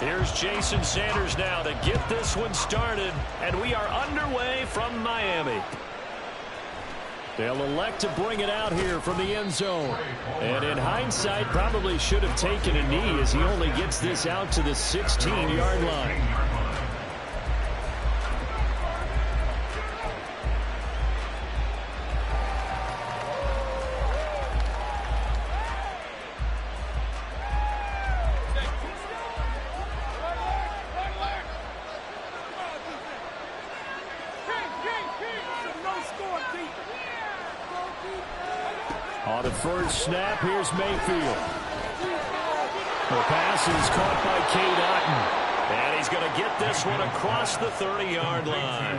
Here's Jason Sanders now to get this one started, and we are underway from Miami. They'll elect to bring it out here from the end zone. And in hindsight, probably should have taken a knee as he only gets this out to the 16-yard line. On the first snap, here's Mayfield. The pass is caught by Cade Otton. And he's going to get this one across the 30-yard line.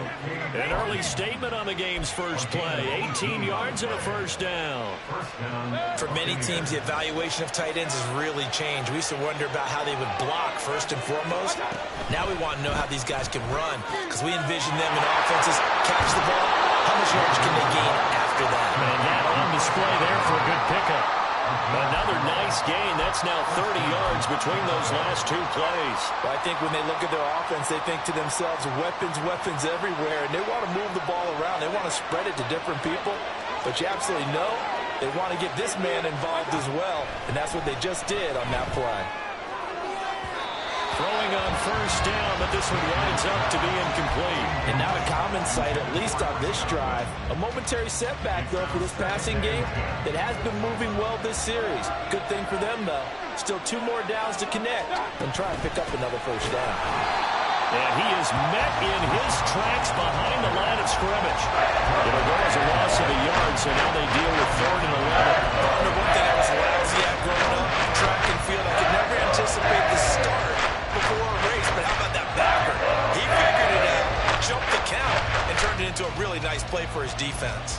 An early statement on the game's first play. 18 yards and a first down. For many teams, the evaluation of tight ends has really changed. We used to wonder about how they would block first and foremost. Now we want to know how these guys can run, because we envision them in offenses catch the ball. How much yards can they gain after that? And that on display there for a good pickup. Another nice gain. That's now 30 yards between those last two plays. Well, I think when they look at their offense, they think to themselves, weapons, weapons everywhere, and they want to move the ball around. They want to spread it to different people. But you absolutely know they want to get this man involved as well, and that's what they just did on that play. Throwing on first down, but this one winds up to be incomplete. And not a common sight, at least on this drive. A momentary setback, though, for this passing game that has been moving well this series. Good thing for them, though. Still 2 more downs to connect and try and pick up another first down. And he is met in his tracks behind the line of scrimmage. It'll go as a loss of a yard, so now they deal with 3rd and 11. Partner, one thing I was lousy at growing up, track and field, I could never anticipate the start before a race, but how about that backer? He figured it out, jumped the count, and turned it into a really nice play for his defense.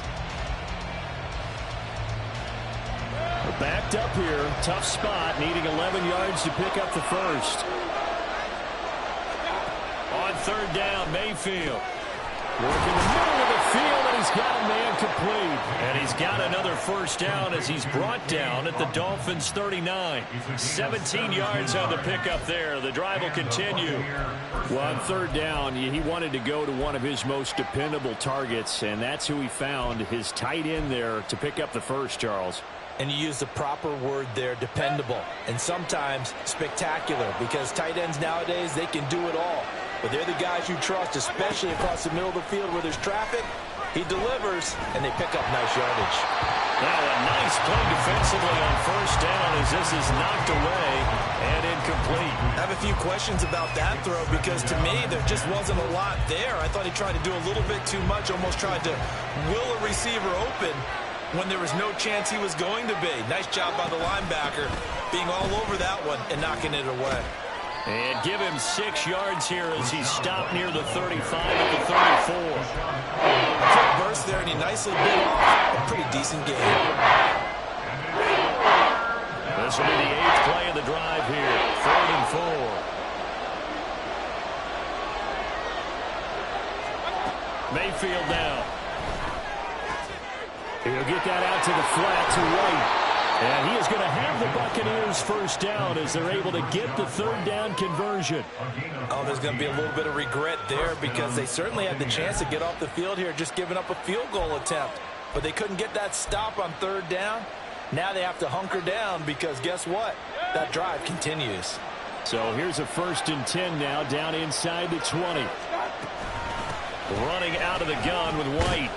We're backed up here, tough spot, needing 11 yards to pick up the first. On 3rd down, Mayfield. Working the middle of the field, and he's got a man complete. And he's got another first down as he's brought down at the Dolphins' 39. 17 yards on the pickup there. The drive will continue. Well, on 3rd down, he wanted to go to one of his most dependable targets, and that's who he found, his tight end there, to pick up the first, Charles. And you use the proper word there, dependable, and sometimes spectacular, because tight ends nowadays, they can do it all. But they're the guys you trust, especially across the middle of the field where there's traffic. He delivers, and they pick up nice yardage. Now a nice play defensively on first down as this is knocked away and incomplete. I have a few questions about that throw because to me there just wasn't a lot there. I thought he tried to do a little bit too much, almost tried to will a receiver open when there was no chance he was going to be. Nice job by the linebacker being all over that one and knocking it away. And give him 6 yards here as he stopped near the 35 at the 34. Quick burst there, and he nicely bit off a pretty decent game. This will be the 8th play of the drive here. 3rd and 4. Mayfield now. He'll get that out to the flat to right. And he is going to have the Buccaneers first down as they're able to get the 3rd down conversion. Oh, there's going to be a little bit of regret there because they certainly had the chance to get off the field here just giving up a field goal attempt. But they couldn't get that stop on 3rd down. Now they have to hunker down because guess what? That drive continues. So here's a 1st and 10 now down inside the 20. Running out of the gun with White.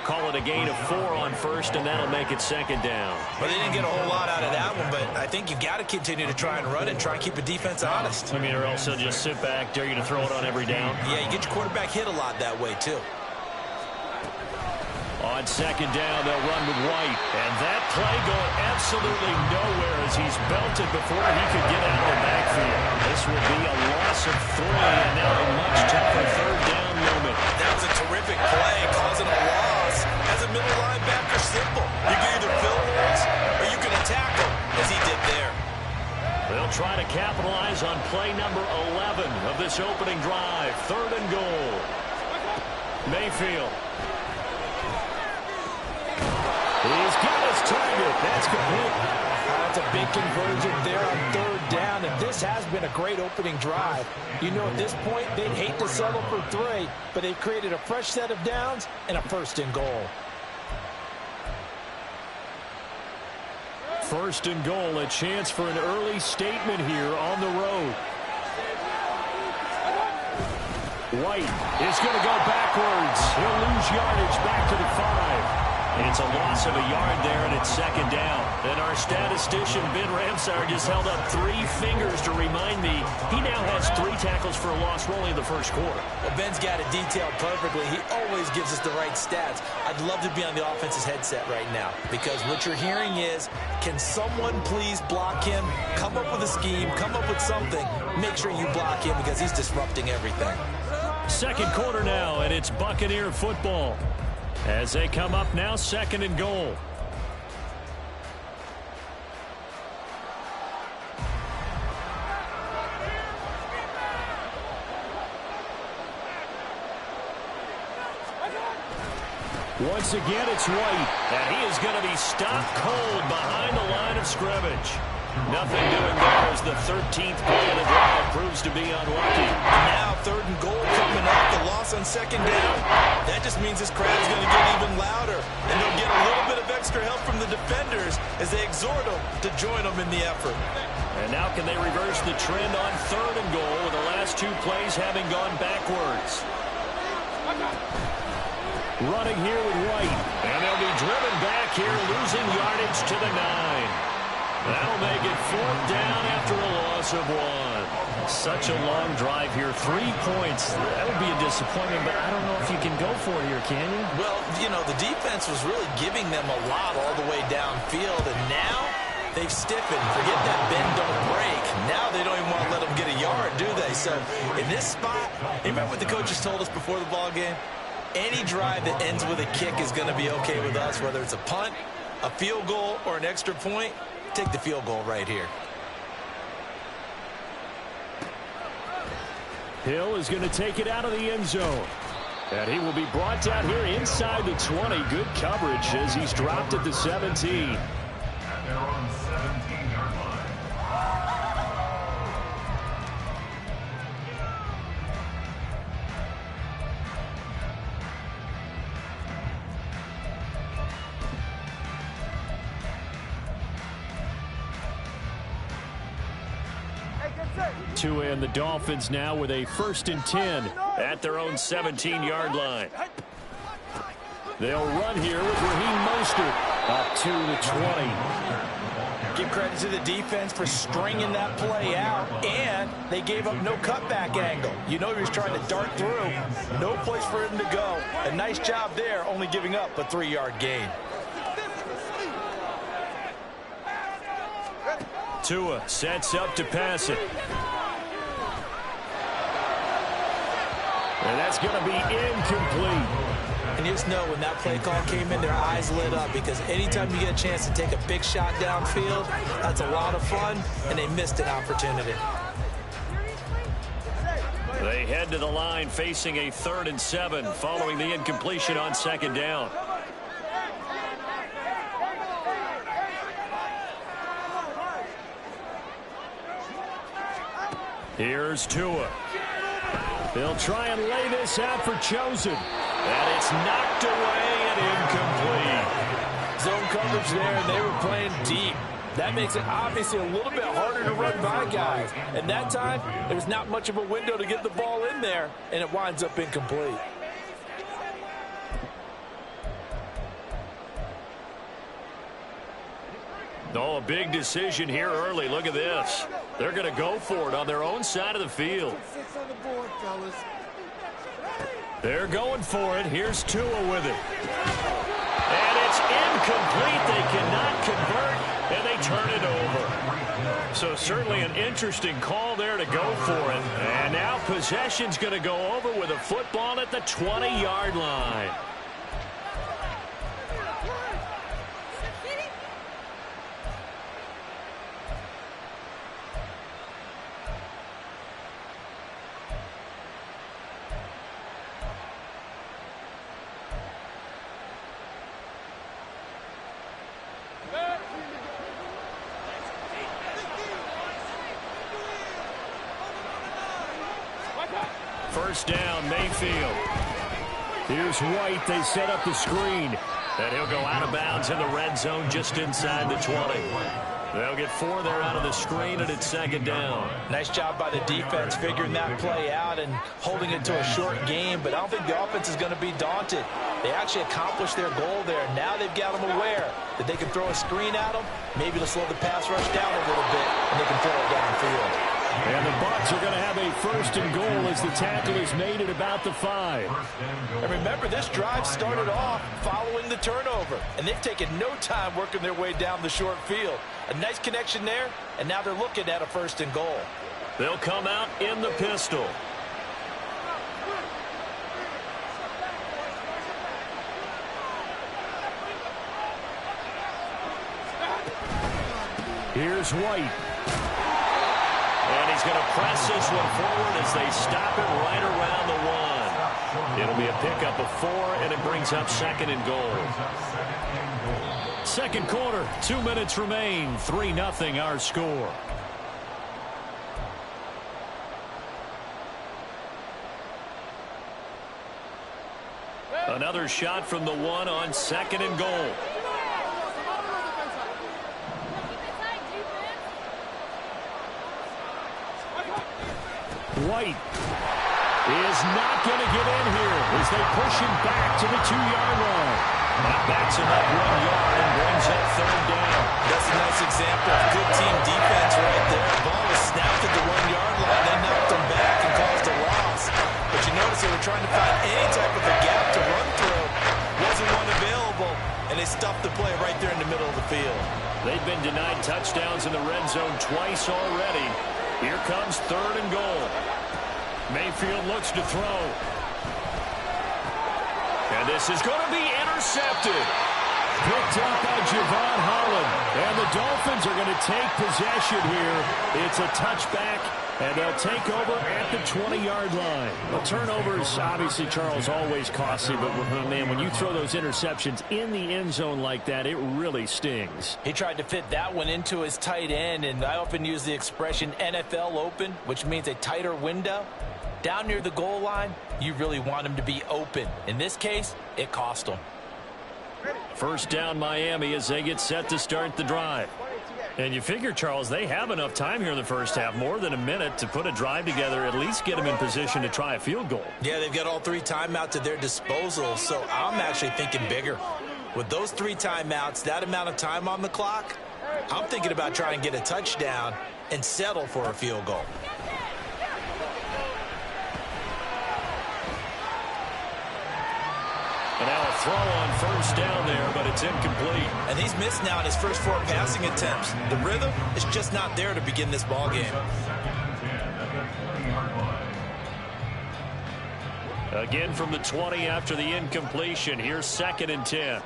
Call it a gain of 4 on first, and that'll make it 2nd down. Well, they didn't get a whole lot out of that one, but I think you've got to continue to try and run it, try and keep the defense honest. I mean, or else they'll just sit back, dare you to throw it on every down. Yeah, you get your quarterback hit a lot that way, too. On 2nd down, they'll run with White. And that play going absolutely nowhere as he's belted before he could get out of the backfield. This will be a loss of 3, and now a much tougher 3rd down moment. That was a terrific play, causing a loss. As a middle linebacker, simple. You can either fill holes or you can attack them, as he did there. They'll try to capitalize on play number 11 of this opening drive. 3rd and goal. Mayfield. He's got his target. That's complete. That's a big conversion there on third down, and this has been a great opening drive. You know, at this point, they'd hate to settle for 3, but they've created a fresh set of downs and a first and goal. First and goal, a chance for an early statement here on the road. White is going to go backwards. He'll lose yardage back to the 5. It's a loss of a yard there, and it's second down. And our statistician, Ben Ramsar, just held up 3 fingers to remind me he now has 3 tackles for a loss rolling in the first quarter. Well, Ben's got it detailed perfectly. He always gives us the right stats. I'd love to be on the offense's headset right now, because what you're hearing is, can someone please block him? Come up with a scheme. Come up with something. Make sure you block him because he's disrupting everything. Second quarter now, and it's Buccaneer football. As they come up now, second and goal. Once again, it's White, and he is going to be stopped cold behind the line of scrimmage. Nothing doing there as the 13th play of the drive proves to be unlucky. Now third and goal coming up. The loss on second down. That just means this crowd's going to get even louder. And they'll get a little bit of extra help from the defenders as they exhort them to join them in the effort. And now can they reverse the trend on third and goal with the last 2 plays having gone backwards. Running here with White. And they'll be driven back here, losing yardage to the 9. That'll make it 4th down after a loss of 1. Such a long drive here. 3 points. That would be a disappointment, but I don't know if you can go for it here, can you? Well, you know, the defense was really giving them a lot all the way downfield, and now they've stiffened. Forget that bend, don't break. Now they don't even want to let them get a yard, do they? So in this spot, you remember what the coaches told us before the ball game? Any drive that ends with a kick is going to be okay with us, whether it's a punt, a field goal, or an extra point. Take the field goal right here. Hill is going to take it out of the end zone. And he will be brought down here inside the 20. Good coverage as he's dropped at the 17. Tua and the Dolphins now with a 1st and 10 at their own 17-yard line. They'll run here with Raheem Mostert up to the 20. Give credit to the defense for stringing that play out, and they gave up no cutback angle. You know he was trying to dart through. No place for him to go. A nice job there, only giving up a 3-yard gain. Tua sets up to pass it. And that's going to be incomplete. And you just know when that play call came in, their eyes lit up, because anytime you get a chance to take a big shot downfield, that's a lot of fun, and they missed an opportunity. They head to the line facing a 3rd and 7 following the incompletion on second down. Here's Tua. They'll try and lay this out for Chosen. And it's knocked away and incomplete. Zone coverage there, and they were playing deep. That makes it obviously a little bit harder to run by guys. And that time, there was not much of a window to get the ball in there, and it winds up incomplete. Oh, a big decision here early. Look at this. They're going to go for it on their own side of the field. They're going for it. Here's Tua with it. And it's incomplete. They cannot convert, and they turn it over. So certainly an interesting call there to go for it. And now possession's going to go over with a football at the 20-yard line. First down, Mayfield. Here's White. They set up the screen. And he'll go out of bounds in the red zone just inside the 20. They'll get 4 there out of the screen, and it's second down. Nice job by the defense figuring that play out and holding it to a short game, but I don't think the offense is going to be daunted. They actually accomplished their goal there. Now they've got them aware that they can throw a screen at them, maybe to slow the pass rush down a little bit, and they can throw it downfield. And the Bucs are going to have a first and goal as the tackle is made at about the 5. And remember, this drive started off following the turnover, and they've taken no time working their way down the short field. A nice connection there, and now they're looking at a first and goal. They'll come out in the pistol. Here's White. And he's going to press this one forward as they stop it right around the 1. It'll be a pickup of 4, and it brings up second and goal. Second quarter, 2 minutes remain. 3-0 our score. Another shot from the 1 on second and goal. White is not going to get in here as they push him back to the 2-yard line. That backs him up 1 yard and brings up third down. That's a nice example of good team defense right there. The ball was snapped at the 1-yard line. They knocked him back and caused a loss. But you notice they were trying to find any type of a gap to run through. Wasn't one available, and they stuffed the play right there in the middle of the field. They've been denied touchdowns in the red zone twice already. Here comes third and goal. Mayfield looks to throw. And this is going to be intercepted. Picked up by Javon Holland. And the Dolphins are going to take possession here. It's a touchback, and they'll take over at the 20-yard line. Well, turnovers, obviously, Charles, always costly. But, man, when you throw those interceptions in the end zone like that, it really stings. He tried to fit that one into his tight end, and I often use the expression NFL open, which means a tighter window. Down near the goal line, you really want him to be open. In this case, it cost him. First down, Miami, as they get set to start the drive. And you figure, Charles, they have enough time here in the first half, more than a minute, to put a drive together, at least get them in position to try a field goal. Yeah, they've got all 3 timeouts at their disposal, so I'm actually thinking bigger. With those 3 timeouts, that amount of time on the clock, I'm thinking about trying to get a touchdown and settle for a field goal. And now a throw on first down there, but it's incomplete. And he's missed now in his first 4 passing attempts. The rhythm is just not there to begin this ball game. Again from the 20 after the incompletion. Here's second and 10.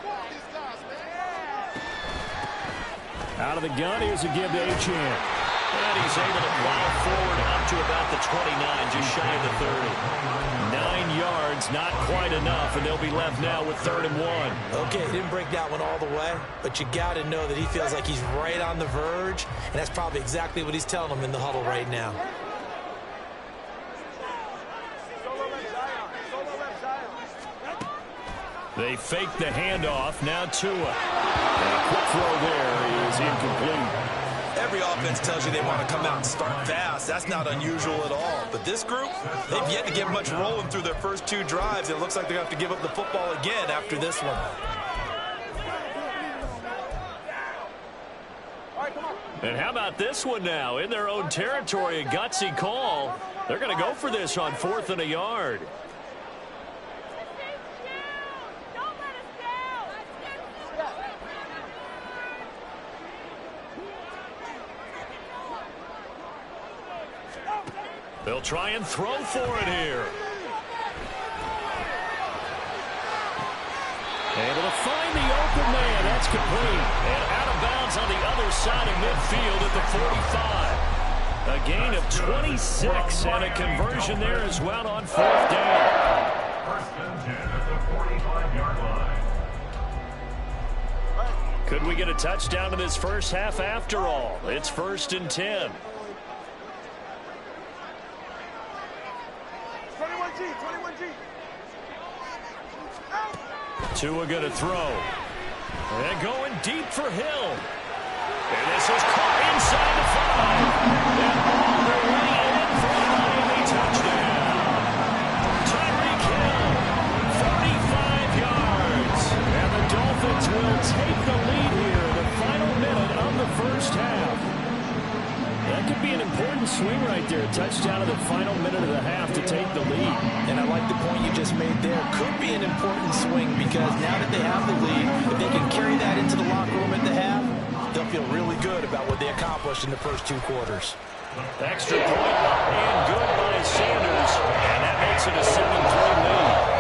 Out of the gun, here's a give to Achane. And he's able to plow forward up to about the 29, just shy of the 30. 9 yards, not quite enough, and they'll be left now with 3rd and 1. Okay, he didn't break that one all the way, but you got to know that he feels like he's right on the verge, and that's probably exactly what he's telling them in the huddle right now. They fake the handoff, now Tua. And a quick throw there is incomplete. Every offense tells you they want to come out and start fast. That's not unusual at all. But this group, they've yet to get much rolling through their first 2 drives. It looks like they're going to have to give up the football again after this one. And how about this one now? In their own territory, a gutsy call. They're going to go for this on 4th and a yard. They'll try and throw for it here. Able to find the open man. That's complete. And out of bounds on the other side of midfield at the 45. A gain of 26 and a conversion there as well on 4th down. First and 10 at the 45-yard line. Could we get a touchdown in this first half after all? It's 1st and 10. 21 Tua going to throw. And going deep for Hill. And this is caught inside the 5. And all the way in for a Miami touchdown. Tyreek Hill, 45 yards. And the Dolphins will take the lead here in the final minute of the first half. That could be an important swing right there. A touchdown in the final minute of the half to take the lead. And I like the point you just made there. Could be an important swing because now that they have the lead, if they can carry that into the locker room at the half, they'll feel really good about what they accomplished in the first 2 quarters. Extra point up and good by Sanders. And that makes it a 7-3 lead.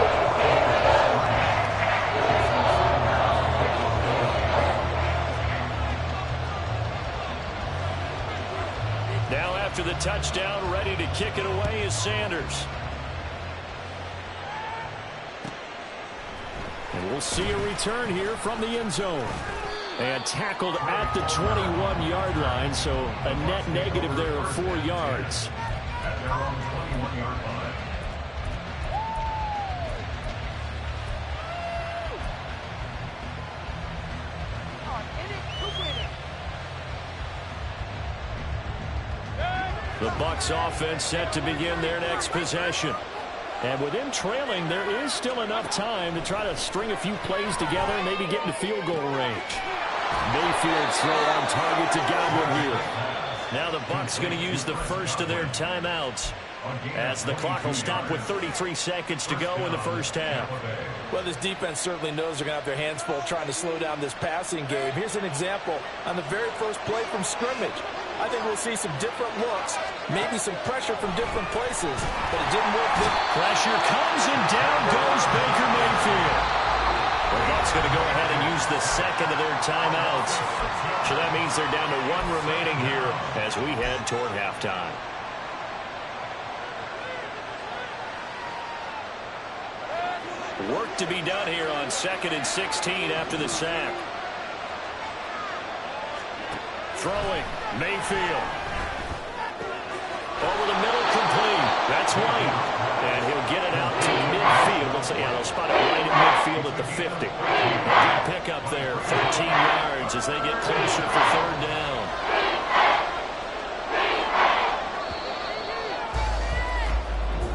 Now after the touchdown, ready to kick it away is Sanders. And we'll see a return here from the end zone. And tackled at the 21-yard line, so a net negative there of 4 yards. At their own 21-yard line. The Bucs offense set to begin their next possession. And with them trailing, there is still enough time to try to string a few plays together and maybe get into field goal range. Mayfield's throw on target to Godwin here. Now the Bucs going to use the first of their timeouts as the clock will stop with 33 seconds to go in the first half. Well, this defense certainly knows they're going to have their hands full trying to slow down this passing game. Here's an example on the very first play from scrimmage. I think we'll see some different looks, maybe some pressure from different places, but it didn't work. Pressure comes and down goes Baker Mayfield. The Bucs going to go ahead and use the second of their timeouts. So that means they're down to 1 remaining here as we head toward halftime. Work to be done here on 2nd and 16 after the sack. Throwing, Mayfield. Over the middle, complete. That's White. And he'll get it out to midfield. They'll spot it right at midfield at the 50. Good pickup there, 13 yards as they get closer for 3rd down.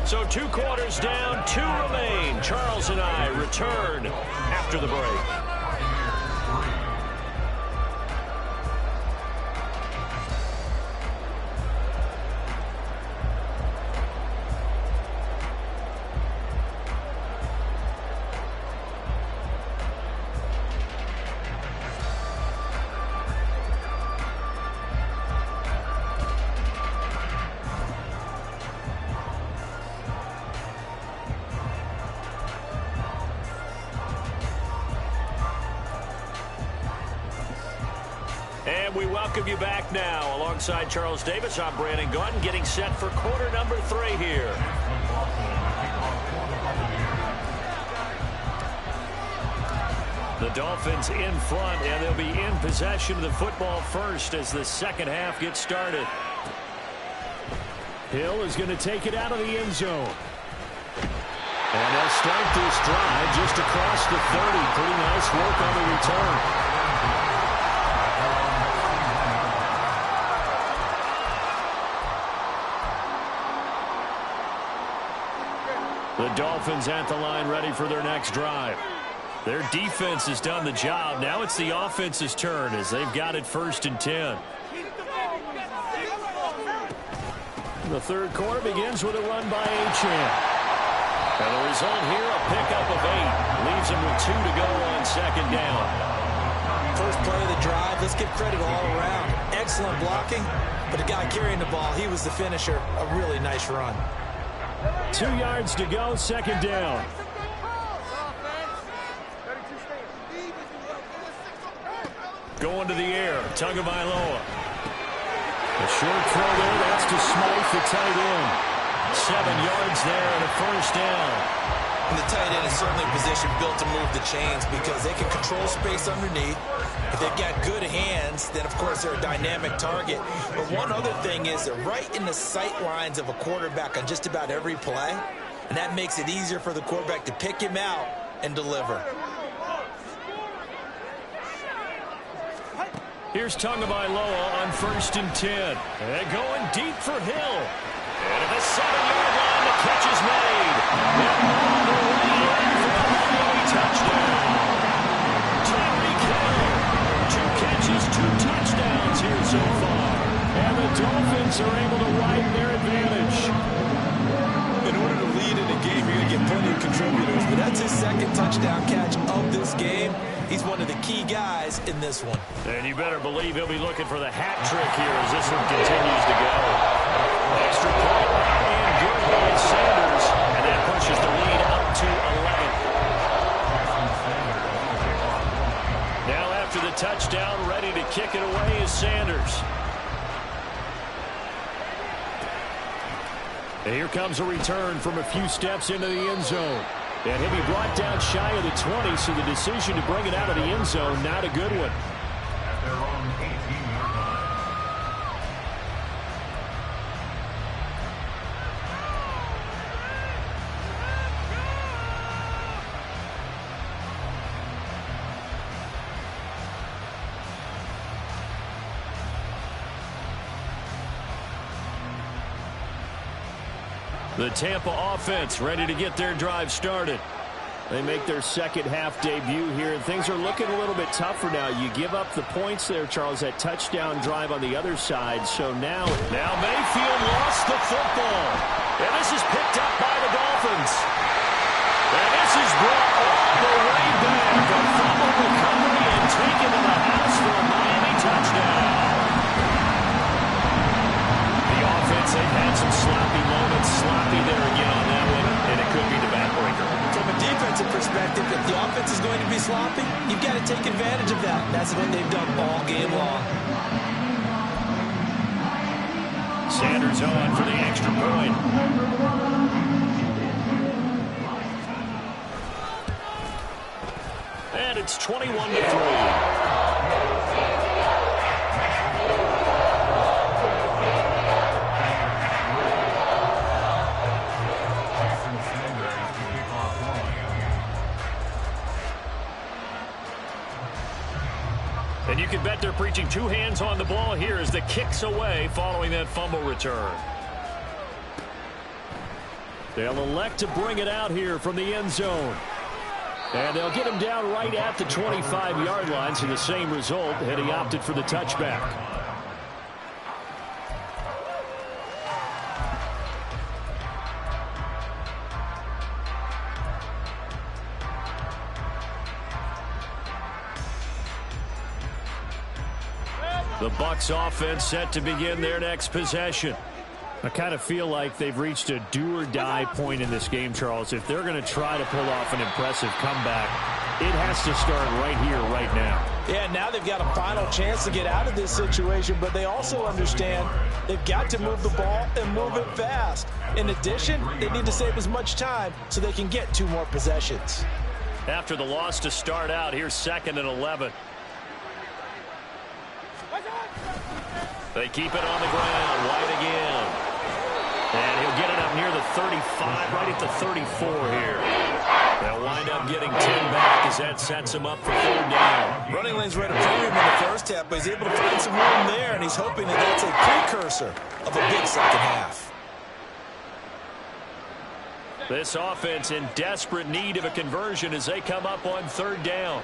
So 2 quarters down, 2 remain. Charles and I return after the break. And we welcome you back now. Alongside Charles Davis, I'm Brandon Gunn, getting set for quarter number 3 here. The Dolphins in front, and they'll be in possession of the football first as the second half gets started. Hill is going to take it out of the end zone. And they'll start this drive just across the 30. Pretty nice work on the return. The Dolphins at the line ready for their next drive. Their defense has done the job. Now it's the offense's turn as they've got it 1st and 10. The 3rd quarter begins with a run by Achane. And the result here, a pickup of 8. Leaves him with 2 to go on 2nd down. First play of the drive, let's give credit all around. Excellent blocking, but the guy carrying the ball, he was the finisher. A really nice run. 2 yards to go, 2nd down. Going to the air, Tagovailoa. A short throw there, that's to Smythe, the tight end. 7 yards there and a 1st down. And the tight end is certainly a position built to move the chains because they can control space underneath. If they've got good hands, then of course they're a dynamic target. But one other thing is they're right in the sight lines of a quarterback on just about every play. and that makes it easier for the quarterback to pick him out and deliver. Here's Tagovailoa on 1st and 10. And going deep for Hill. And at the 7-yard line, the catch is made. And on the way in for a Miami touchdown. Tyreek Hill, 2 catches, 2 touchdowns here so far. And the Dolphins are able to widen their advantage. In order to lead in a game, you're going to get plenty of contributors, but that's his 2nd touchdown catch of this game. He's one of the key guys in this one. And you better believe he'll be looking for the hat trick here as this one continues to go. Extra point and good by Sanders, and that pushes the lead up to 11. Now after the touchdown, ready to kick it away is Sanders. And here comes a return from a few steps into the end zone. And he'll be brought down shy of the 20, so the decision to bring it out of the end zone, not a good one. At their own 18-yard line. The Tampa offense ready to get their drive started. They make their second half debut here, and things are looking a little bit tougher now. You give up the points there, Charles, that touchdown drive on the other side. So now Mayfield lost the football. And this is picked up by the Dolphins. And this is brought all the way back. A fumble recovery and taken to the house for a Miami touchdown. The offense, they've had some sloppy moments. Sloppy there again on that one, and it could be the backbreaker. From a defensive perspective, if the offense is going to be sloppy, you've got to take advantage of that. That's what they've done all game long. Sanders on for the extra point. And it's 21-3. And you can bet they're preaching 2 hands on the ball here as the kick's away following that fumble return. They'll elect to bring it out here from the end zone. And they'll get him down right at the 25-yard line, so the same result, and he opted for the touchback. The Bucs offense set to begin their next possession. I kind of feel like they've reached a do-or-die point in this game, Charles. If they're going to try to pull off an impressive comeback, it has to start right here, right now. Yeah, now they've got a final chance to get out of this situation, but they also understand they've got to move the ball and move it fast. In addition, they need to save as much time so they can get 2 more possessions. After the loss to start out, here's 2nd and 11. They keep it on the ground. White again. And he'll get it up near the 35, right at the 34 here. They'll wind up getting 10 back as that sets him up for 3rd down. Running lanes were at a premium in the first half, but he's able to find some room there, and he's hoping that that's a precursor of a big second half. This offense in desperate need of a conversion as they come up on 3rd down.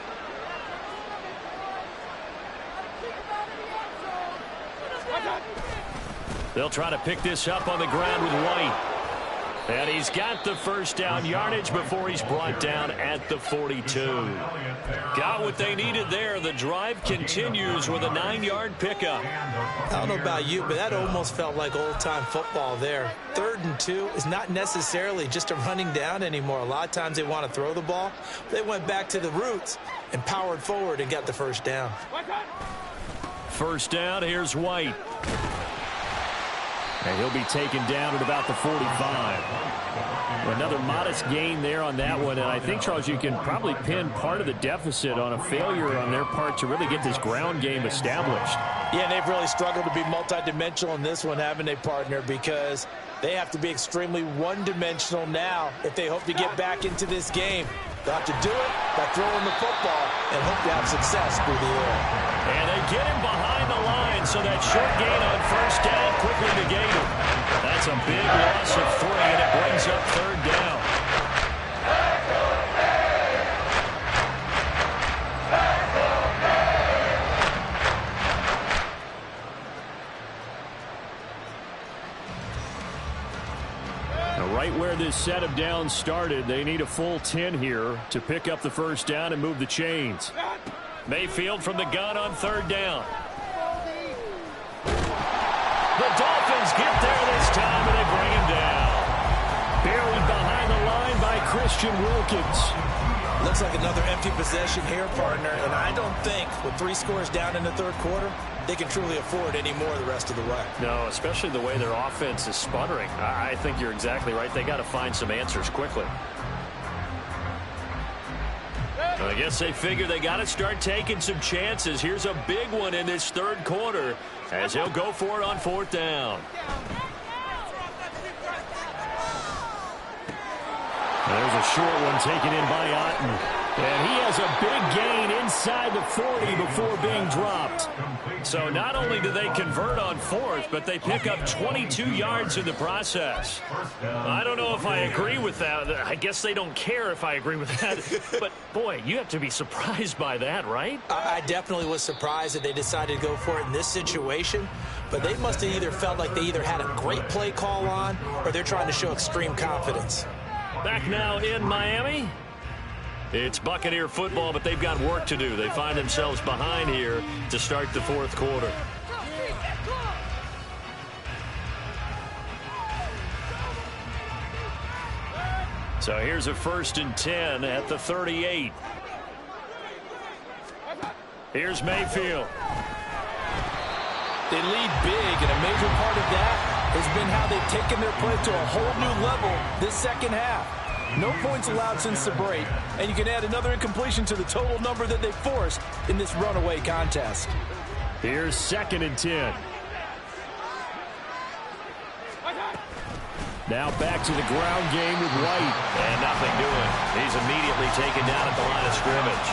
They'll try to pick this up on the ground with White. And he's got the 1st down yardage before he's brought down at the 42. Got what they needed there. The drive continues with a 9-yard pickup. I don't know about you, but that almost felt like old-time football there. 3rd and 2 is not necessarily just a running down anymore. A lot of times they want to throw the ball. They went back to the roots and powered forward and got the 1st down. 1st down, here's White. And he'll be taken down at about the 45. Another modest gain there on that one. And I think, Charles, you can probably pin part of the deficit on a failure on their part to really get this ground game established. Yeah, and they've really struggled to be multidimensional in this one, haven't they, partner? Because they have to be extremely one-dimensional now if they hope to get back into this game. They'll have to do it by throwing the football and hope to have success through the air. And they get him behind the line, so that short gain on first down quickly negated. That's a big loss of 3, and it brings up third down. Right where this set of downs started, they need a full 10 here to pick up the first down and move the chains. Mayfield from the gun on third down. The Dolphins get there this time, and they bring him down. Buried behind the line by Christian Wilkins. Looks like another empty possession here, partner, and I don't think with 3 scores down in the third quarter, they can truly afford any more the rest of the way. No, especially the way their offense is sputtering. I think you're exactly right. They got to find some answers quickly. I guess they figure they got to start taking some chances. Here's a big one in this third quarter as he'll go for it on fourth down. There's a short one taken in by Otten. And he has a big gain inside the 40 before being dropped. So not only do they convert on fourth, but they pick up 22 yards in the process. I don't know if I agree with that. I guess they don't care if I agree with that. But, boy, you have to be surprised by that, right? I definitely was surprised that they decided to go for it in this situation. But they must have either felt like they either had a great play call on or they're trying to show extreme confidence. Back now in Miami. It's Buccaneer football, but they've got work to do. They find themselves behind here to start the fourth quarter. So here's a 1st and 10 at the 38. Here's Mayfield. They lead big, and a major part of that has been how they've taken their play to a whole new level this second half. No points allowed since the break, and you can add another incompletion to the total number that they forced in this runaway contest. Here's 2nd and 10. Now back to the ground game with White. And nothing doing. He's immediately taken down at the line of scrimmage.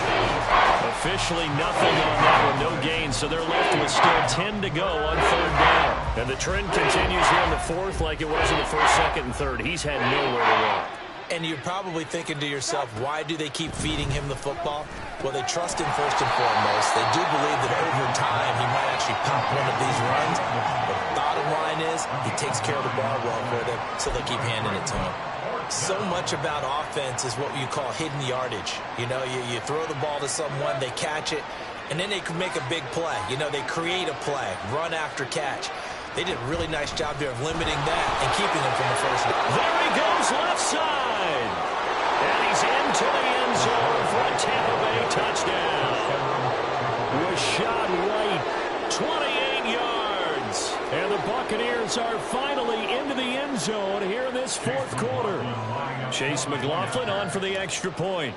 Officially nothing on that one. No gain, so they're left with still 10 to go on third down. And the trend continues here in the fourth like it was in the first, second, and third. He's had nowhere to run. And you're probably thinking to yourself, why do they keep feeding him the football? Well, they trust him first and foremost. They do believe that over time he might actually pop one of these runs. But the bottom line is he takes care of the ball well for them, so they keep handing it to him. So much about offense is what you call hidden yardage. You know, you throw the ball to someone, they catch it, and then they can make a big play. You know, they create a play, run after catch. They did a really nice job there of limiting that and keeping him from the first down. There he goes left side. And he's into the end zone for a Tampa Bay touchdown. Rashad White, 28 yards. And the Buccaneers are finally into the end zone here in this fourth quarter. Chase McLaughlin on for the extra point.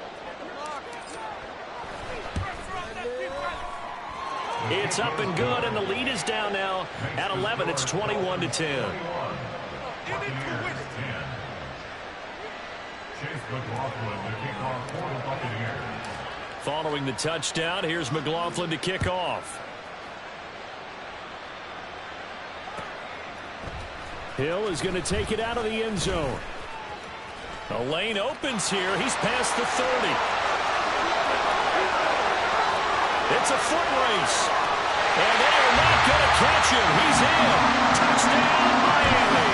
It's up and good, and the lead is down now at 11. It's 21-10. Chase McLaughlin to kick off for the Buccaneers. Following the touchdown, here's McLaughlin to kick off. Hill is going to take it out of the end zone. The lane opens here. He's past the 30. It's a foot race. And they are not going to catch him. He's in. Touchdown, Miami.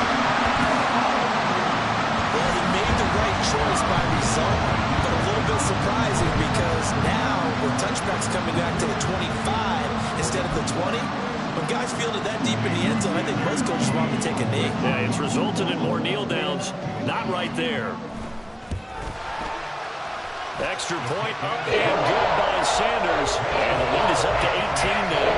Well, he made the right choice by result, but a little bit surprising because now with touchbacks coming back to the 25 instead of the 20, when guys field it that deep in the end zone, I think most coaches want to take a knee. Yeah, it's resulted in more kneel downs. Not right there. Extra point up and good by Sanders. And the lead is up to 18 now.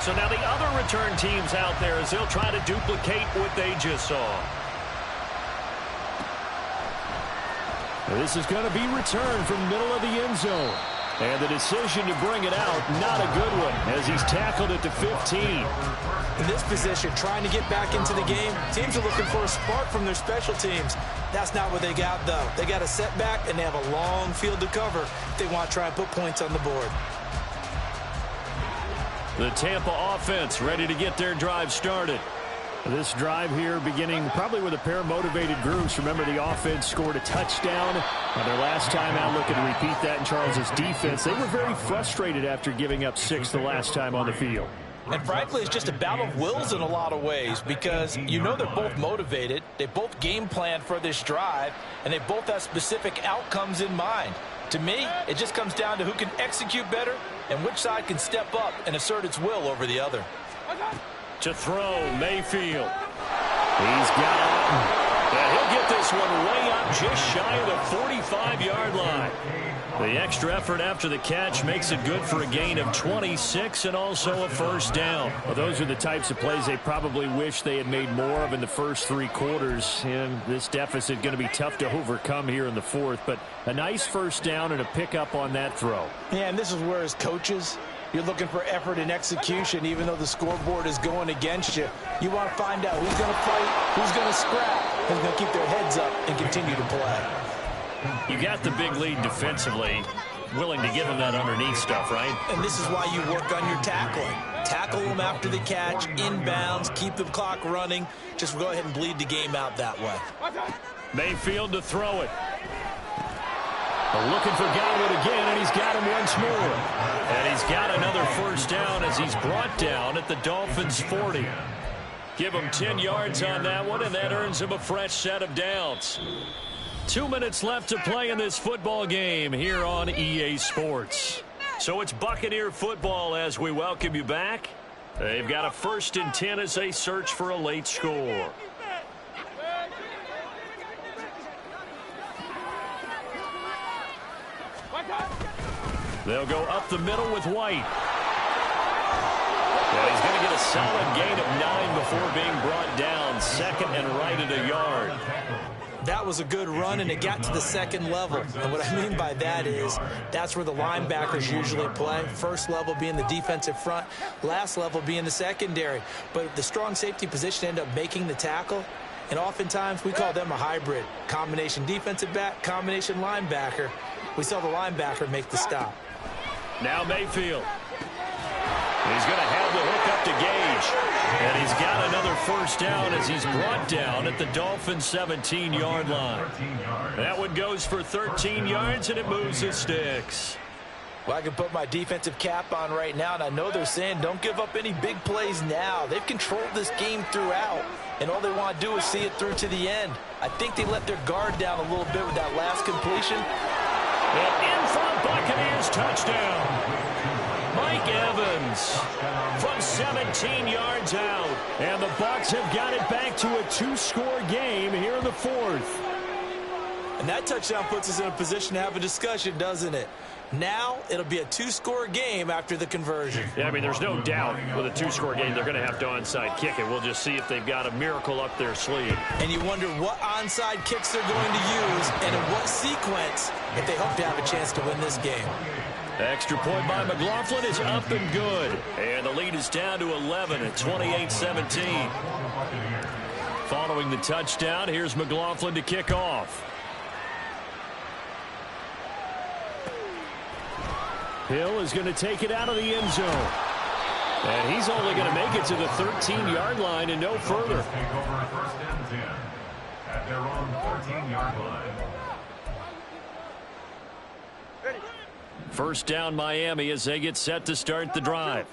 So now the other return teams out there as they'll try to duplicate what they just saw. This is going to be returned from middle of the end zone. And the decision to bring it out, not a good one, as he's tackled at the 15. In this position, trying to get back into the game, teams are looking for a spark from their special teams. That's not what they got, though. They got a setback, and they have a long field to cover if they want to try and put points on the board. The Tampa offense ready to get their drive started. This drive here beginning probably with a pair of motivated groups. Remember, the offense scored a touchdown on their last time out. Looking to repeat that in Charles' defense. They were very frustrated after giving up 6 the last time on the field. And frankly, it's just a battle of wills in a lot of ways because you know they're both motivated. They both game plan for this drive, and they both have specific outcomes in mind. To me, it just comes down to who can execute better and which side can step up and assert its will over the other. To throw, Mayfield. He's got it. And he'll get this one way up just shy of the 45-yard line. The extra effort after the catch makes it good for a gain of 26 and also a first down. Well, those are the types of plays they probably wish they had made more of in the first 3 quarters. And this deficit going to be tough to overcome here in the fourth. But a nice first down and a pickup on that throw. Yeah, and this is where as coaches, you're looking for effort and execution, even though the scoreboard is going against you. You want to find out who's going to fight, who's going to scrap, who's going to keep their heads up and continue to play. You got the big lead defensively, willing to give them that underneath stuff, right? And this is why you work on your tackling. Tackle them after the catch, inbounds, keep the clock running. Just go ahead and bleed the game out that way. Mayfield to throw it. Looking for Godwin again, and he's got him once more. And he's got another first down as he's brought down at the Dolphins' 40. Give him 10 yards on that one, and that earns him a fresh set of downs. 2 minutes left to play in this football game here on EA Sports. So it's Buccaneer football as we welcome you back. They've got a 1st and 10 as they search for a late score. They'll go up the middle with White. Yeah, he's going to get a solid gain of 9 before being brought down. 2nd and right at a yard. That was a good run, and it got to the 2nd level. And what I mean by that is that's where the linebackers usually play. First level being the defensive front, last level being the secondary. But the strong safety position ended up making the tackle. And oftentimes we call them a hybrid. Combination defensive back, combination linebacker. We saw the linebacker make the stop. Now Mayfield. He's going to have the hook up to Gage. And he's got another first down as he's brought down at the Dolphins' 17-yard line. That one goes for 13 yards, and it moves the sticks. Well, I can put my defensive cap on right now, and I know they're saying don't give up any big plays now. They've controlled this game throughout, and all they want to do is see it through to the end. I think they let their guard down a little bit with that last completion. And in front, Buccaneers touchdown. Mike Evans from 17 yards out. And the Bucs have got it back to a 2-score game here in the 4th. And that touchdown puts us in a position to have a discussion, doesn't it? Now it'll be a 2-score game after the conversion. Yeah, I mean, there's no doubt with a 2-score game they're going to have to onside kick it. We'll just see if they've got a miracle up their sleeve. And you wonder what onside kicks they're going to use and in what sequence if they hope to have a chance to win this game. Extra point by McLaughlin is up and good. And the lead is down to 11 at 28-17. Following the touchdown, here's McLaughlin to kick off. Hill is going to take it out of the end zone. And he's only going to make it to the 13-yard line and no further. Take over 1st and 10 at their own 13-yard line. First down Miami as they get set to start the drive.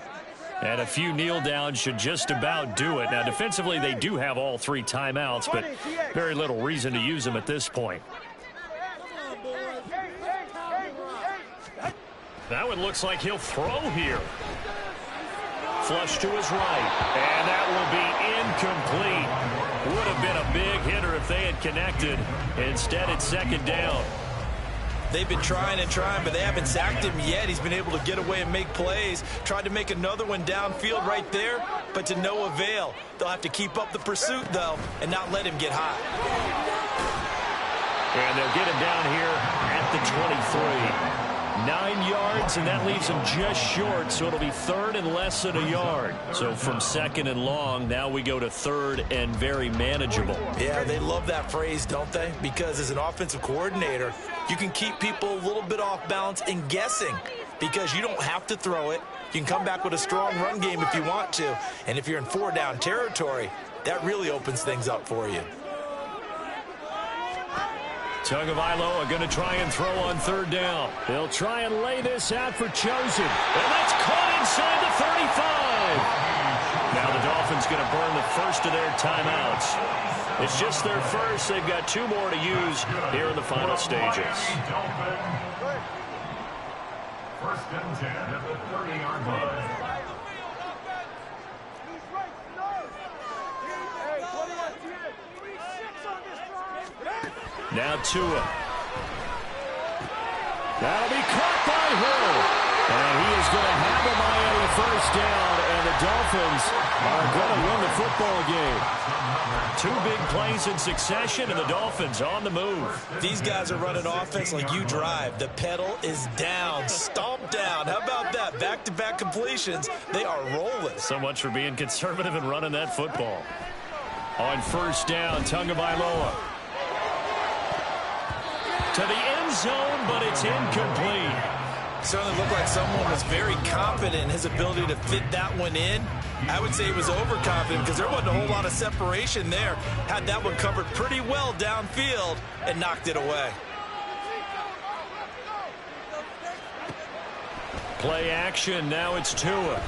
And a few kneel downs should just about do it. Now defensively they do have all 3 timeouts, but very little reason to use them at this point. That one looks like he'll throw here. Flush to his right. And that will be incomplete. Would have been a big hitter if they had connected. Instead, it's 2nd down. They've been trying and trying, but they haven't sacked him yet. He's been able to get away and make plays. Tried to make another one downfield right there, but to no avail. They'll have to keep up the pursuit, though, and not let him get hot. And they'll get him down here at the 23. 9 yards, and that leaves him just short, so it'll be third and less than a yard. So from second and long, now we go to third and very manageable. Yeah, they love that phrase, don't they? Because as an offensive coordinator, you can keep people a little bit off balance and guessing because you don't have to throw it. You can come back with a strong run game if you want to. And if you're in 4-down territory, that really opens things up for you. Tagovailoa going to try and throw on third down. They'll try and lay this out for Chosen. And that's caught inside the 35. Now the Dolphins going to burn the first of their timeouts. It's just their first. They've got 2 more to use here in the final stages. First and 10 at the 30-yard line. Now Tua. That'll be caught by Hill. And he is going to have a Miami first down, and the Dolphins are going to win the football game. 2 big plays in succession, and the Dolphins on the move. These guys are running offense like you drive. The pedal is down, stomped down. How about that? Back-to-back completions. They are rolling. So much for being conservative and running that football. On first down, Tagovailoa. To the end zone, but it's incomplete. Certainly looked like someone was very confident in his ability to fit that one in. I would say he was overconfident because there wasn't a whole lot of separation there. Had that one covered pretty well downfield and knocked it away. Play action. Now it's Tua.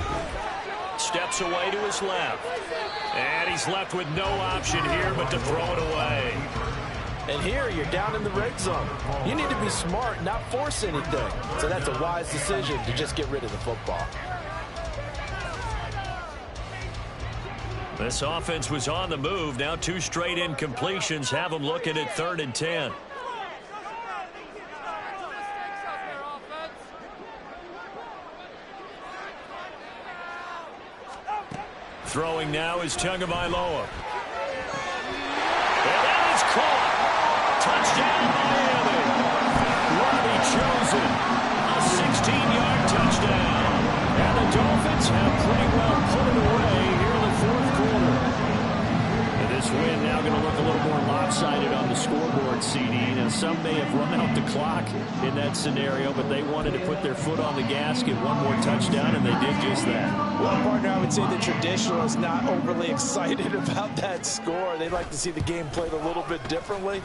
Steps away to his left. And he's left with no option here but to throw it away. And here, you're down in the red zone. You need to be smart, not force anything. So that's a wise decision to just get rid of the football. This offense was on the move. Now 2 straight incompletions have them looking at 3rd and 10. Throwing now is Tagovailoa. And that is caught. Touchdown, Miami. Robbie Chosen, a 16-yard touchdown. And the Dolphins have pretty well put it away here in the 4th quarter. And this win now going to look a little more lopsided on the scoreboard, CD. Now, some may have run out the clock in that scenario, but they wanted to put their foot on the gas, get one more touchdown, and they did just that. Well, partner, I would say the traditionalists not overly excited about that score. They'd like to see the game played a little bit differently.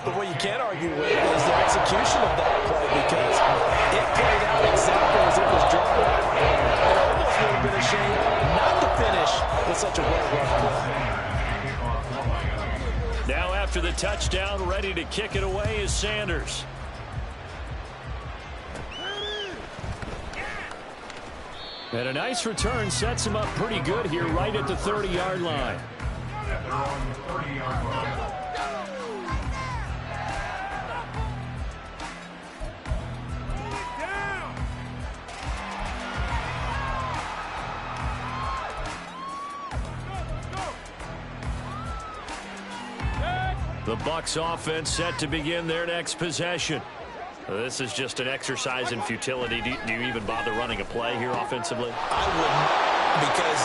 But what you can't argue with is the execution of that play because it played out exactly as it was drawn up. It almost would have been a shame not to finish with such a well-run play. Now after the touchdown, ready to kick it away is Sanders. And a nice return sets him up pretty good here right at the 30-yard line. At their own 30-yard line. The Bucs offense set to begin their next possession. This is just an exercise in futility. Do you even bother running a play here offensively? I wouldn't, because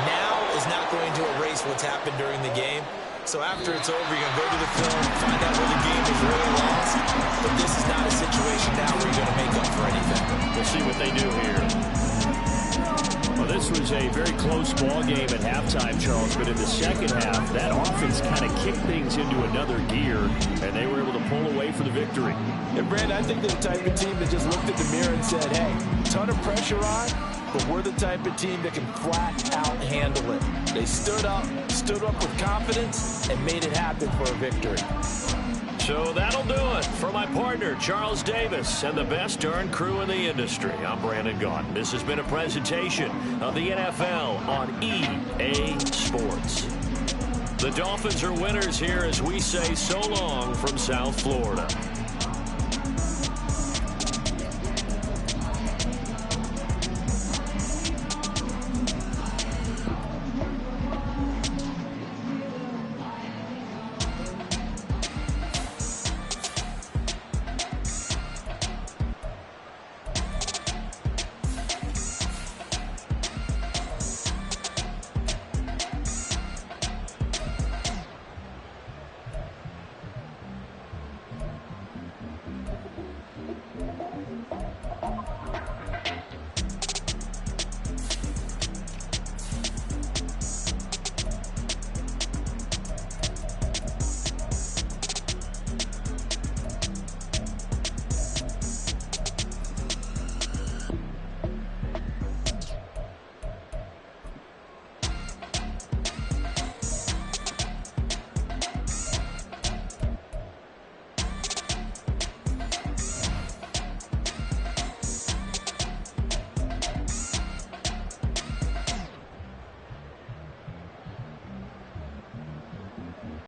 now is not going to erase what's happened during the game. So after it's over, you're going to go to the film, find out where the game was really lost. But this is not a situation now where you're going to make up for anything. We'll see what they do here. Well, this was a very close ball game at halftime, Charles, but in the second half, that offense kind of kicked things into another gear, and they were able to pull away for the victory. And, Brandon, I think they're the type of team that just looked at the mirror and said, hey, ton of pressure on, but we're the type of team that can flat out handle it. They stood up with confidence, and made it happen for a victory. So that'll do it for my partner, Charles Davis, and the best darn crew in the industry. I'm Brandon Gaudin. This has been a presentation of the NFL on EA Sports. The Dolphins are winners here as we say so long from South Florida.